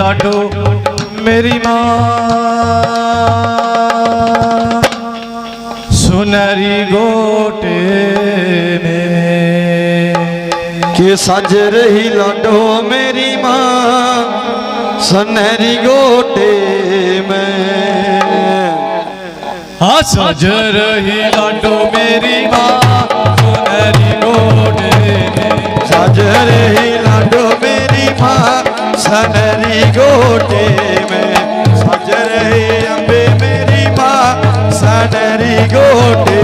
लाडो मेरी माँ सुनहरी गोटे में के सज रही लाडो मेरी माँ सुनहरी गोटे में। हाँ सज रही लाडो मेरी माँ सुनहरी गोटे में सज रही लाडो मेरी माँ सुनहरी गोटे में। सज रही अम्बे मेरी माँ सुनहरी गोटे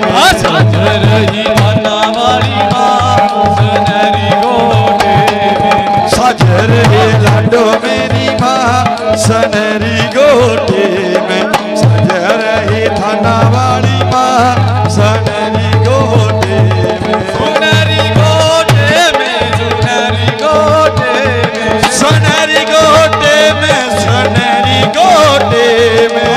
में। सज रही माना वाली माँ सुनहरी गोटे में। सज रही लाडो मेरी माँ सुनहरी गोटे में। सज रही थाना वाली माँ सुनहरी गोटे में। सुनहरी गोटे में सुनहरी गोटे में सुनहरी गोटे में सुनहरी गोटे में।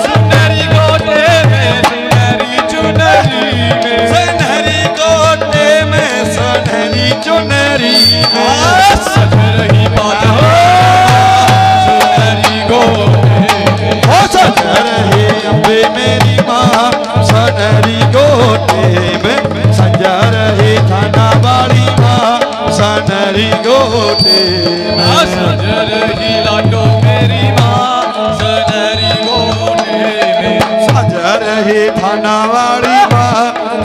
सुनहरी गोटे में सुनहरी चुनरी में सुनहरी गोटे में सुनहरी चुनरी में। सज रही बात सुनहरी गोटे में। हो सज रही अम्बे मेरी माँ सुनहरी गोटे में। सज रही थाना वाली माँ सुनहरी गोटे में। सज रही लाडो मेरी माँ सुनहरी गोटे में। सज रही थाना वाली माँ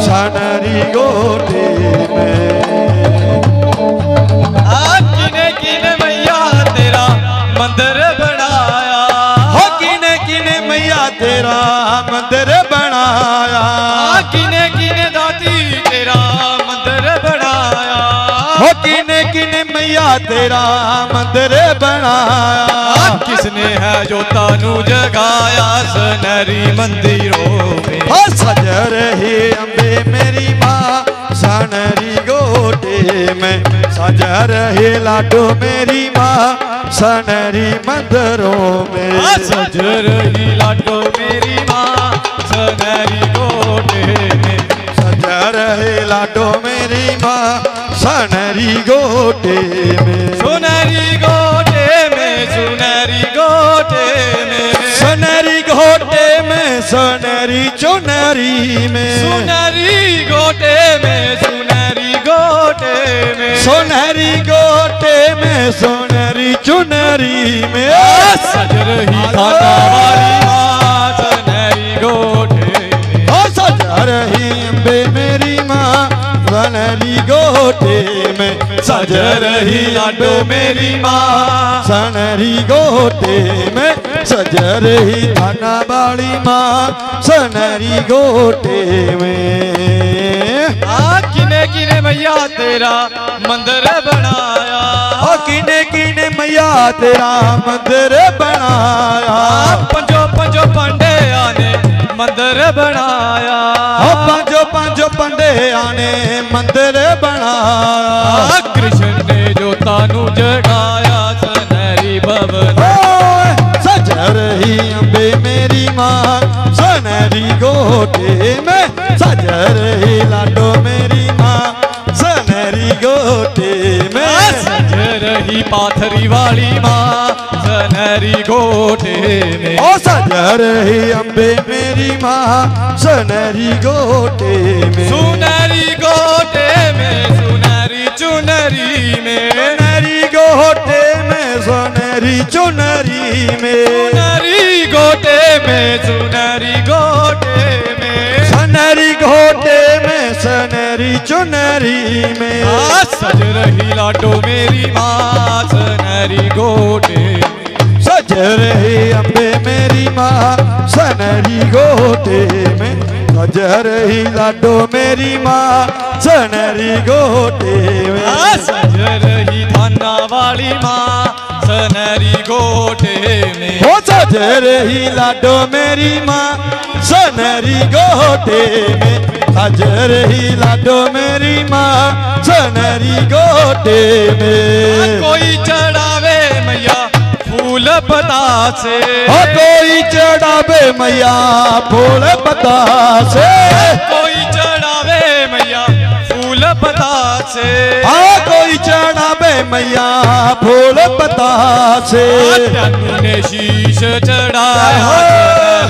सुनहरी गोटे में। किने किने मैया तेरा मंदिर बनाया। हो किने किने मैया तेरा मंदिर बनाया। किने किने दाती तेरा मंदिर बनाया। हो किने किने मैया तेरा मंदिर बनाया। किसने है जो तानू जगाया सुनहरी मंदिरों में। हो सज रही अम्बे मेरी माँ सुनहरी गोटे में। सज रही लाडो मेरी माँ सुनहरी मंदिरों में। सज रही लाडो मेरी माँ सुनहरी गोटे में। सज रही लाडो मेरी माँ सुनहरी गोटे में। सुनहरी गोटे में सुनहरी गोटे में सुनहरी गोटे में सुनहरी चुनरी में। सुनहरी गोटे में सुनहरी गोटे में सुनहरी गोटे में सुनहरी चुनरी में। सज रही थाना वाली माँ सुनहरी गोटे में। हो सज रही अम्बे मेरी माँ सुनहरी गोटे में। सज रही लाडो मेरी माँ सुनहरी गोटे में। सज रही थाना वाली माँ सुनहरी गोटे में। किने किने मैया तेरा मंदिर बनाया। हो किने किने मैया तेरा मंदिर बनाया। पंजो पंजो पंडे आने मंदिर बनाया। हो पांचो पांचो पंडे आने मंदिर बनाया। कृष्ण ने जो तानू जगाया सुनहरी भवन। सज रही अम्बे मेरी माँ सुनहरी गोटे में। सज रही लाडो मेरी माँ सुनहरी गोटे में। सज रही पाथरी वाली माँ सुनहरी गोटे में। ओ सज रही अम्बे मेरी माँ सुनहरी गोटे में। सुनहरी गोटे में सुनहरी चुनरी में। सुनहरी गोटे में सुनहरी चुनरी में। सुनहरी गोटे में सुनहरी गोटे में। सुनहरी गोटे में सुनहरी चुनरी में। सज रही लाडो मेरी माँ सुनहरी गोटे में। सज रही अम्बे मेरी माँ सुनहरी गोटे में। सज रही लाडो मेरी माँ सुनहरी गोटे में। सज रही थाना वाली माँ सुनहरी गोटे में। हो सज रही लाडो मेरी माँ सुनहरी गोटे में। सज रही लाडो मेरी माँ सुनहरी गोटे में। कोई चढ़ावे मैया फूल बतासे। हो कोई चढ़ावे मैया फूल बतासे। कोई चढ़ावे मैया फूल पतासे कोई चढ़ावे मैया फूल पतासे तनु ने शीश चढ़ाया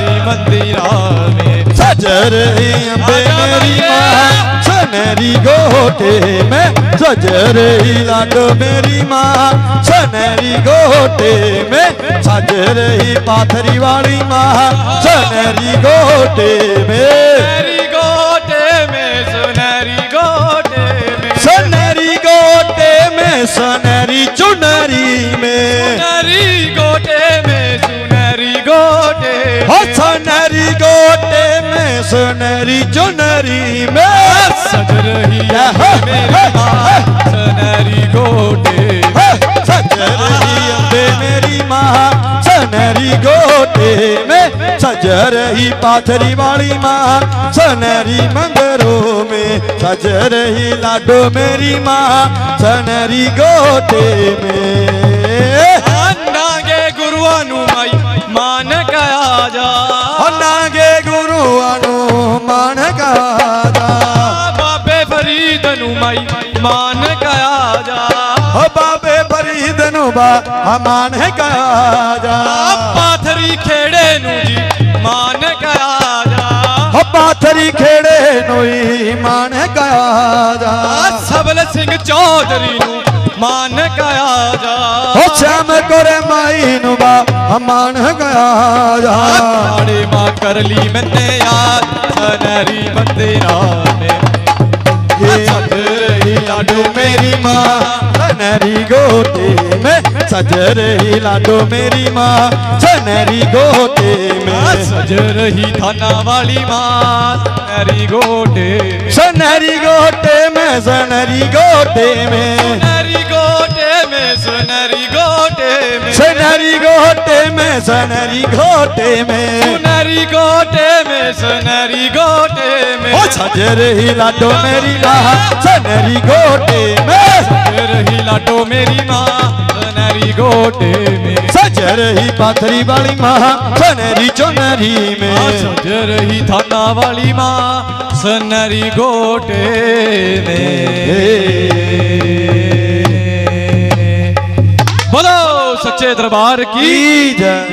सनहरी मंदिरा में सज रही अम्बे मेरी माँ सनहरी गोटे में सज रही लाडो मेरी माँ सनहरी गोटे में सज रही पाथरी वाली माँ सनहरी गोटे में सनहरी गोटे में सनहरी गोटे में सनहरी गोटे में सनहरी चुनरी में सनहरी गोटे में सुनहरी गोटे हो सनहरी गोटे में सनहरी चुनरी में सज रही है मेरी माँ सनहरी गोटे सज रही अम्बे मेरी माँ सनहरी गोटे में सज रही पाथरी वाली माँ सनहरी मंदिरों में सज रही लाडो मेरी माँ सनहरी गोटे में नागे गुरुआ नु माई मान कया जा नागे गुरु अनुमान गाजा बाबे फरीद नु माई मान कया जा हो बाबे फरीद नु बा अमान गाजा पाथरी खेड़े नु जी मान कया जा हो पाथरी खेड़े नोई मान गाजा सबल सिंह चौधरी नु मान कया जा हो श्याम कोरे माई नु बा अमान गाजा साड़ी माँ कर ली मैंने याद सनहरी मंदिरा में सज रही लाडो मेरी माँ सनहरी गोटे में सज रही लाडो मेरी माँ सनहरी गोटे में सज रही थाना वाली माँ सनहरी गोटे में सनहरी गोटे में सनहरी गोटे में सनहरी गोटे में सनहरी गोटे में सनहरी गोटे में सनहरी गोटे में सनहरी गोटे में सनहरी गोटे में ओ सज रही लाडो मेरी माँ सनहरी गोटे में सज रही लाडो मेरी माँ सनहरी गोटे में सज रही पाथरी वाली माँ सनहरी चुनरी में सज रही थाना वाली माँ सनहरी गोटे में बोलो सच्चे दरबार की की जय।